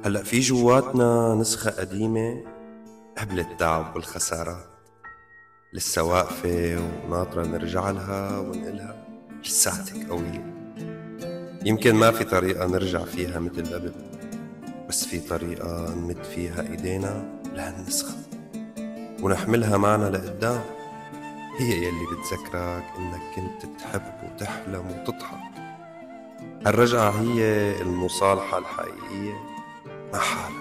هلأ في جواتنا نسخة قديمة قبل التعب والخسارات، لسه واقفة وناطرة نرجع لها ونقلها لساتك قوية. يمكن ما في طريقة نرجع فيها مثل قبل، بس في طريقة نمد فيها ايدينا لهالنسخة ونحملها معنا لقدام. هي يلي بتذكرك انك كنت تحب وتحلم وتضحك. هالرجعة هي المصالحة الحقيقية مع حالك.